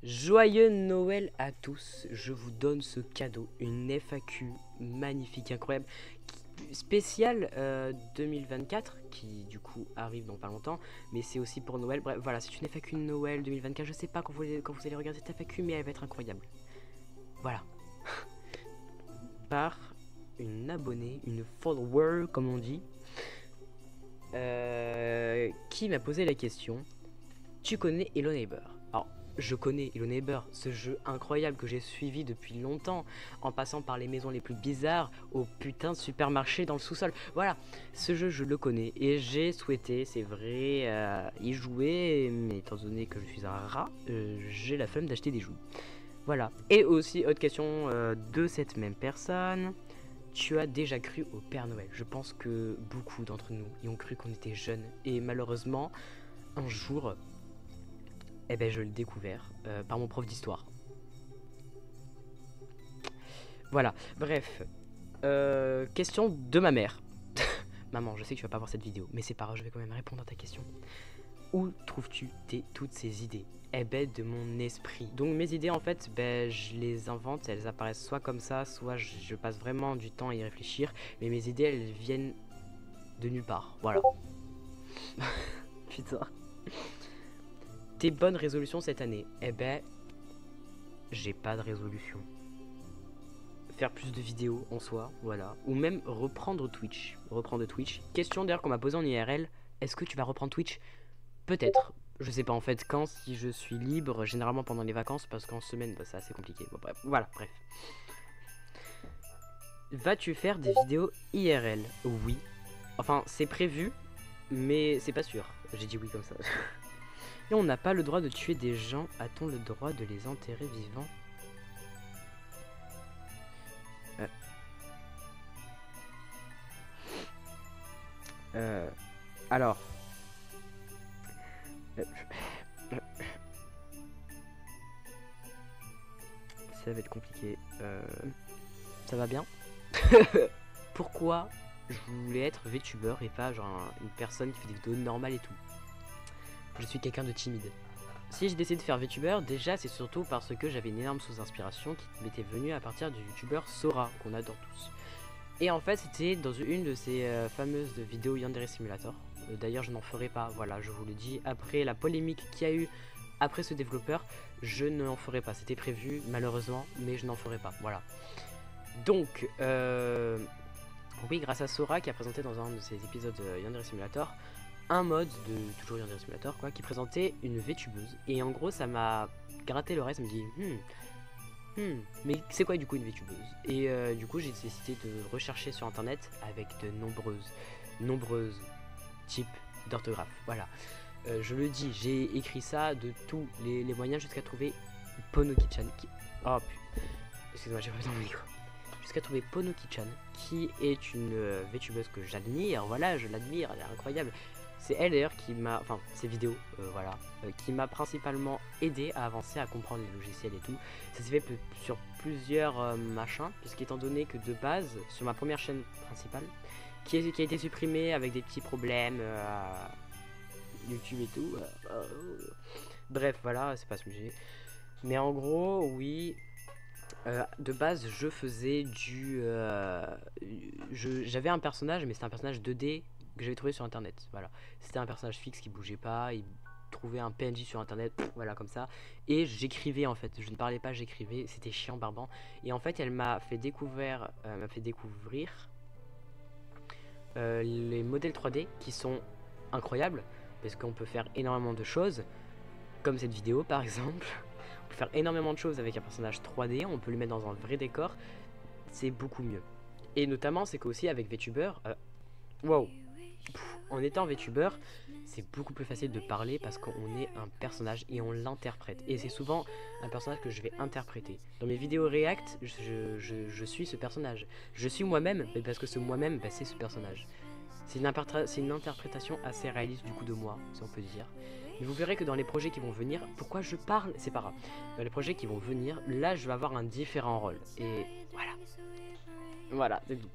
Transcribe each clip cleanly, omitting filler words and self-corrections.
Joyeux Noël à tous, je vous donne ce cadeau, une FAQ magnifique, incroyable, spéciale 2024, qui du coup arrive dans pas longtemps, mais c'est aussi pour Noël. Bref, voilà, c'est une FAQ de Noël 2024, je sais pas quand vous allez regarder cette FAQ, mais elle va être incroyable. Voilà. Par une abonnée, une follower comme on dit, qui m'a posé la question: tu connais Hello Neighbor? Alors, je connais Hello Neighbor, ce jeu incroyable que j'ai suivi depuis longtemps, en passant par les maisons les plus bizarres au putain de supermarché dans le sous-sol. Voilà, ce jeu je le connais et j'ai souhaité, c'est vrai, y jouer, mais étant donné que je suis un rat, j'ai la flemme d'acheter des jeux. Voilà. Et aussi, autre question de cette même personne: tu as déjà cru au Père Noël? Je pense que beaucoup d'entre nous y ont cru qu'on était jeunes, et malheureusement, un jour, eh ben, je l'ai découvert par mon prof d'histoire. Voilà, bref. Question de ma mère. Maman, je sais que tu vas pas voir cette vidéo, mais c'est pas grave, je vais quand même répondre à ta question. Où trouves-tu toutes ces idées? Eh ben, de mon esprit. Donc mes idées, en fait, ben, je les invente, elles apparaissent soit comme ça, soit je passe vraiment du temps à y réfléchir, mais mes idées, elles viennent de nulle part. Voilà. Putain. Tes bonnes résolutions cette année? Eh ben, j'ai pas de résolution. Faire plus de vidéos en soi, voilà. Ou même reprendre Twitch. Question d'ailleurs qu'on m'a posée en IRL: est-ce que tu vas reprendre Twitch? Peut-être. Je sais pas en fait quand, si je suis libre, généralement pendant les vacances, parce qu'en semaine, bah, c'est assez compliqué. Bon, bref, voilà, bref. Vas-tu faire des vidéos IRL? Oui. Enfin, c'est prévu, mais c'est pas sûr. J'ai dit oui comme ça. Et on n'a pas le droit de tuer des gens. A-t-on le droit de les enterrer vivants? Alors... ça va être compliqué. Ça va bien? Pourquoi je voulais être VTuber et pas genre une personne qui fait des vidéos normales et tout? Je suis quelqu'un de timide. Si j'ai décidé de faire VTuber, déjà c'est surtout parce que j'avais une énorme source d'inspiration qui m'était venue à partir du YouTuber Sora, qu'on adore tous. Et en fait c'était dans une de ces fameuses vidéos Yandere Simulator. D'ailleurs je n'en ferai pas, voilà, je vous le dis, après la polémique qu'il y a eu après ce développeur, je n'en ferai pas. C'était prévu malheureusement, mais je n'en ferai pas, voilà. Donc, oui, grâce à Sora qui a présenté dans un de ses épisodes Yandere Simulator un mode de toujours Yandere Simulator quoi, qui présentait une VTubeuse. Et en gros ça m'a gratté l'oreille, ça me dit mais c'est quoi du coup une VTubeuse? Et du coup j'ai décidé de rechercher sur internet avec de nombreuses types d'orthographe. Voilà. Je le dis, j'ai écrit ça de tous les moyens jusqu'à trouver Ponoki-chan qui... Oh putain, excuse-moi, j'ai pas dans le micro. Jusqu'à trouver Ponoki-chan qui est une VTubeuse que j'admire, voilà, je l'admire, elle est incroyable. C'est elle d'ailleurs qui m'a, enfin ses vidéos, voilà, qui m'a principalement aidé à avancer, à comprendre les logiciels et tout. Ça s'est fait sur plusieurs machins, puisqu'étant donné que de base, sur ma première chaîne principale, qui a été supprimée avec des petits problèmes YouTube et tout. Bref, voilà, c'est pas ce sujet. Mais en gros, oui, de base, je faisais du... j'avais un personnage, mais c'était un personnage 2D que j'avais trouvé sur internet. Voilà, c'était un personnage fixe qui bougeait pas. Il trouvait un PNJ sur internet, voilà, comme ça. Et j'écrivais en fait. Je ne parlais pas, j'écrivais. C'était chiant, barbant. Et en fait, elle m'a fait découvrir, les modèles 3D qui sont incroyables, parce qu'on peut faire énormément de choses, comme cette vidéo par exemple. On peut faire énormément de choses avec un personnage 3D, on peut le mettre dans un vrai décor, c'est beaucoup mieux. Et notamment c'est qu'aussi avec VTuber, wow, en étant VTuber, c'est beaucoup plus facile de parler parce qu'on est un personnage et on l'interprète. Et c'est souvent un personnage que je vais interpréter. Dans mes vidéos React, je suis ce personnage. Je suis moi-même, mais parce que ce moi-même, bah, c'est ce personnage. C'est une interprétation assez réaliste du coup de moi, si on peut dire. Mais vous verrez que dans les projets qui vont venir, pourquoi je parle, c'est pas grave. Dans les projets qui vont venir, là je vais avoir un différent rôle. Et voilà. Voilà, c'est tout.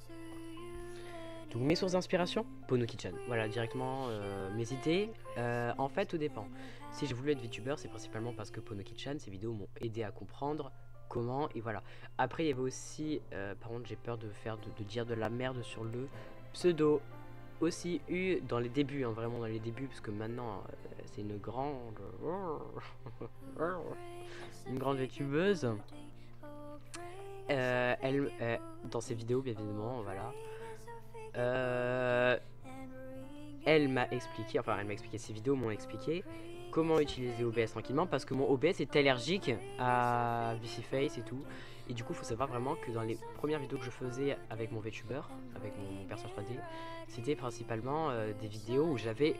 Donc mes sources d'inspiration, Ponoki-chan. Voilà, directement mes idées. En fait, tout dépend. si j'ai voulu être VTuber, c'est principalement parce que Ponoki-chan, ces vidéos m'ont aidé à comprendre comment, et voilà. Après il y avait aussi, par contre j'ai peur de dire de la merde sur le pseudo, aussi eu dans les débuts, hein, vraiment dans les débuts, parce que maintenant c'est une grande VTubeuse. Dans ses vidéos bien évidemment, voilà. Elle m'a expliqué, ses vidéos m'ont expliqué comment utiliser OBS tranquillement, parce que mon OBS est allergique à VCFace et tout. Et du coup, il faut savoir vraiment que dans les premières vidéos que je faisais avec mon VTuber, avec mon personnage 3D, c'était principalement des vidéos où j'avais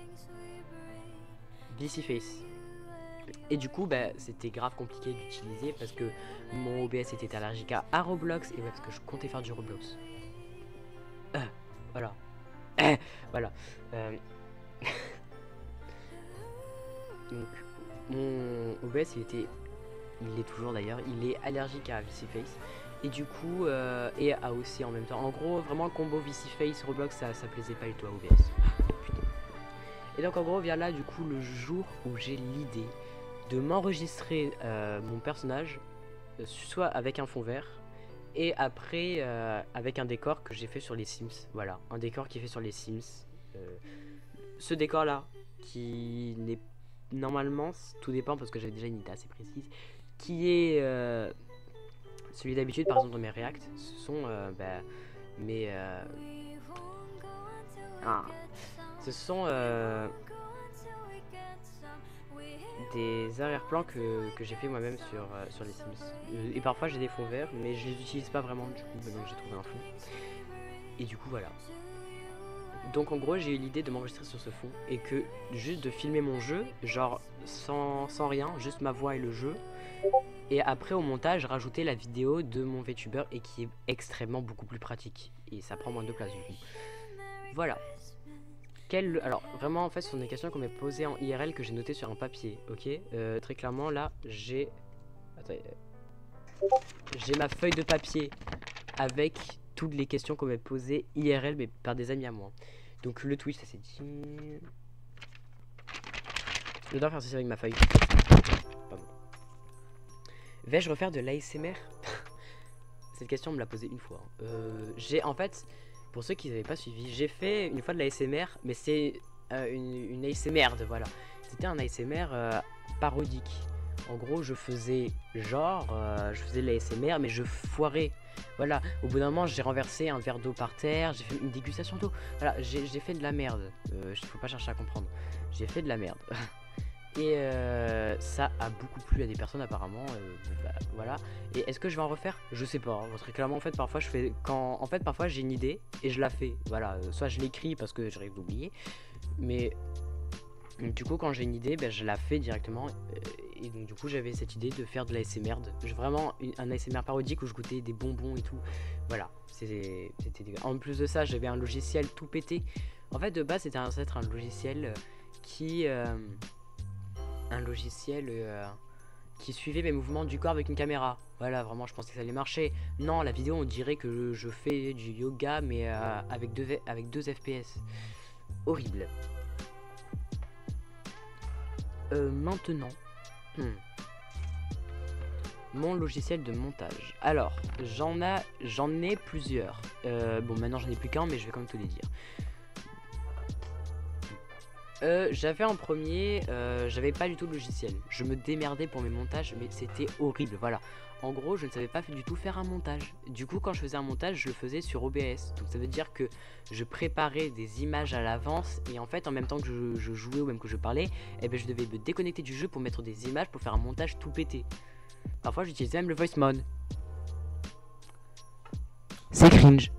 VCFace. Et du coup, bah, c'était grave compliqué d'utiliser parce que mon OBS était allergique à Roblox, et ouais, parce que je comptais faire du Roblox. Voilà. Voilà. Donc, mon OBS, il est toujours d'ailleurs, il est allergique à VCFace. Et du coup, et à aussi en même temps. En gros, vraiment, le combo VCFace Roblox, ça plaisait pas du tout à OBS. Putain. Et donc, en gros, vient là, du coup, le jour où j'ai l'idée de m'enregistrer mon personnage, soit avec un fond vert, et après avec un décor que j'ai fait sur les Sims. Voilà, un décor qui est fait sur les Sims. Ce décor là, qui n'est normalement, tout dépend parce que j'avais déjà une idée assez précise, qui est celui d'habitude. Par exemple dans mes reacts, ce sont ce sont des arrière-plans que j'ai fait moi-même sur les Sims. Et parfois j'ai des fonds verts, mais je les utilise pas vraiment, du coup maintenant j'ai trouvé un fond. Et du coup voilà. Donc en gros j'ai eu l'idée de m'enregistrer sur ce fond, et que juste de filmer mon jeu, genre sans rien, juste ma voix et le jeu. Et après au montage rajouter la vidéo de mon VTuber, et qui est extrêmement beaucoup plus pratique. Et ça prend moins de place du coup. Voilà. Alors vraiment en fait ce sont des questions qu'on m'a posées en IRL que j'ai notées sur un papier, ok. Très clairement là j'ai ma feuille de papier avec toutes les questions qu'on m'a posées IRL, mais par des amis à moi. Donc le Twitch ça s'est dit. Je dois faire ceci avec ma feuille. Pardon. Vais-je refaire de l'ASMR? Cette question on me l'a posée une fois. J'ai en fait, pour ceux qui n'avaient pas suivi, j'ai fait une fois de l'ASMR, mais c'est une ASMR de voilà. C'était un ASMR parodique. En gros, je faisais genre, je faisais de l'ASMR, mais je foirais. Voilà, au bout d'un moment, j'ai renversé un verre d'eau par terre, j'ai fait une dégustation d'eau. Voilà, j'ai fait de la merde. Faut pas chercher à comprendre. J'ai fait de la merde. Et ça a beaucoup plu à des personnes apparemment, voilà. Et est-ce que je vais en refaire? Je sais pas, hein. Très clairement en fait parfois je fais en fait parfois j'ai une idée et je la fais, voilà. Soit je l'écris parce que j'arrive d'oublier, mais du coup quand j'ai une idée, je la fais directement. Et donc du coup j'avais cette idée de faire de l'ASMR, vraiment un ASMR parodique où je goûtais des bonbons et tout. Voilà, c'était en plus de ça j'avais un logiciel tout pété. En fait de base c'était un logiciel qui qui suivait mes mouvements du corps avec une caméra. Voilà, vraiment je pensais que ça allait marcher. Non, la vidéo on dirait que je fais du yoga, mais avec 2 FPS. Horrible. Maintenant, mon logiciel de montage. Alors, j'en ai plusieurs. Bon, maintenant j'en ai plus qu'un, mais je vais quand même tout les dire. J'avais en premier, j'avais pas du tout de logiciel. Je me démerdais pour mes montages, mais c'était horrible. Voilà. En gros, je ne savais pas du tout faire un montage. Du coup, quand je faisais un montage, je le faisais sur OBS. Donc ça veut dire que je préparais des images à l'avance, et en fait, en même temps que je jouais ou même que je parlais, je devais me déconnecter du jeu pour mettre des images pour faire un montage tout pété. Parfois, j'utilisais même le voice mode. C'est cringe.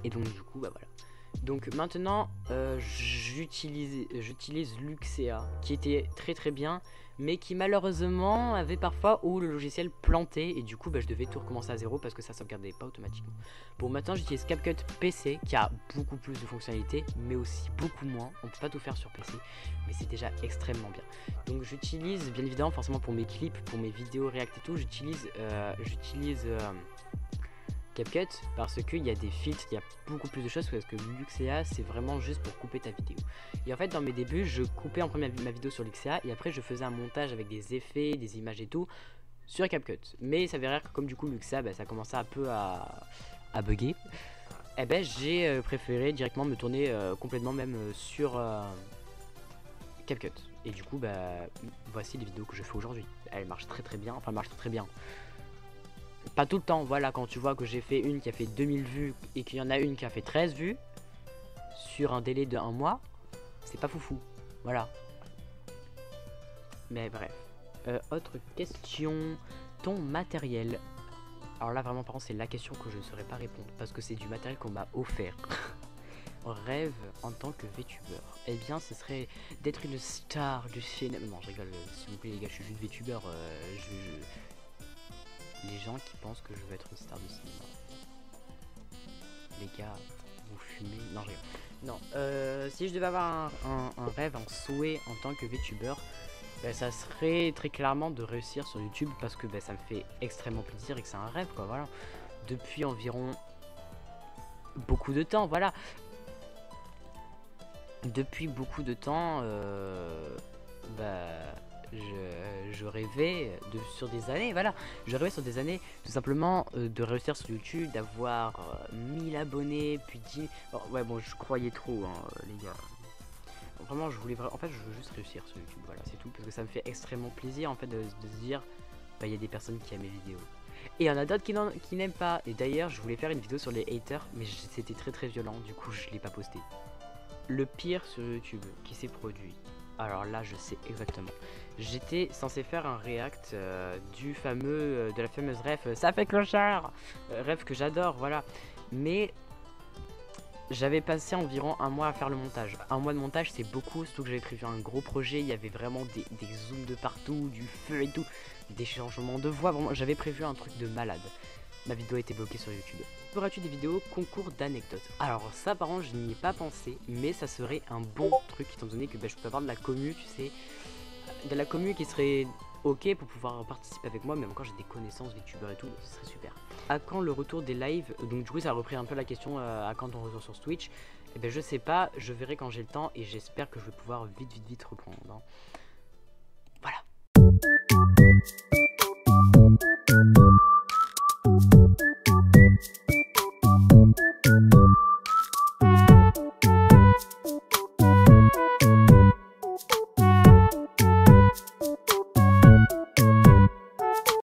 Et donc du coup, voilà. Donc maintenant j'utilise Luxea, qui était très bien, mais qui malheureusement avait parfois où le logiciel plantait, et du coup je devais tout recommencer à zéro parce que ça sauvegardait pas automatiquement. Bon, maintenant j'utilise CapCut PC, qui a beaucoup plus de fonctionnalités, mais aussi beaucoup moins. On peut pas tout faire sur PC, mais c'est déjà extrêmement bien. Donc j'utilise bien évidemment forcément pour mes clips, pour mes vidéos React et tout, j'utilise CapCut parce qu'il y a des filtres, il y a beaucoup plus de choses parce que Luxea c'est vraiment juste pour couper ta vidéo. Et en fait dans mes débuts je coupais en premier ma vidéo sur Luxea et après je faisais un montage avec des effets, des images et tout sur CapCut. Mais il s'avérait que comme du coup Luxea ça commençait un peu à bugger, et ben j'ai préféré directement me tourner complètement même sur CapCut. Et du coup voici les vidéos que je fais aujourd'hui. Elles marchent très bien, enfin elles marchent très bien. Pas tout le temps, voilà, quand tu vois que j'ai fait une qui a fait 2000 vues et qu'il y en a une qui a fait 13 vues sur un délai de 1 mois, c'est pas foufou, voilà. Mais bref, autre question, ton matériel. Alors là vraiment par contre c'est la question que je ne saurais pas répondre parce que c'est du matériel qu'on m'a offert. Rêve en tant que VTuber, eh bien ce serait d'être une star du cinéma. Non je rigole, s'il vous plaît les gars, je suis juste VTuber, les gens qui pensent que je veux être une star de cinéma. Les gars, vous fumez. Non, je rigole. Non, si je devais avoir un rêve, un souhait en tant que VTuber, ça serait très clairement de réussir sur YouTube parce que ça me fait extrêmement plaisir et que c'est un rêve, quoi. Voilà. Depuis environ beaucoup de temps, voilà. Depuis beaucoup de temps, je rêvais sur des années, voilà, je rêvais sur des années tout simplement de réussir sur YouTube, d'avoir 1000 abonnés, puis 10... Bon, ouais bon je croyais trop hein, les gars. Vraiment je voulais en fait je veux juste réussir sur YouTube, voilà c'est tout, parce que ça me fait extrêmement plaisir en fait de se dire il y a des personnes qui aiment mes vidéos. Et il y en a d'autres qui n'aiment pas, et d'ailleurs je voulais faire une vidéo sur les haters, mais c'était très violent, du coup je l'ai pas posté. Le pire sur YouTube qui s'est produit. Alors là je sais exactement. J'étais censé faire un react de la fameuse ref ça fait clochard, ref que j'adore, voilà. Mais j'avais passé environ 1 mois à faire le montage. 1 mois de montage c'est beaucoup, surtout que j'avais prévu un gros projet. Il y avait vraiment des zooms de partout, du feu et tout, des changements de voix, vraiment j'avais prévu un truc de malade. Ma vidéo a été bloquée sur YouTube. Feras-tu des vidéos concours d'anecdotes? Alors ça par contre je n'y ai pas pensé, mais ça serait un bon truc étant donné que je peux avoir de la commu, tu sais, de la commu qui serait ok pour pouvoir participer avec moi, même quand j'ai des connaissances VTuber et tout, ce serait super. À quand le retour des lives? Donc du coup ça a repris un peu la question à quand on retourne sur Twitch. Et ben je sais pas, je verrai quand j'ai le temps et j'espère que je vais pouvoir vite reprendre. Hein. Voilà.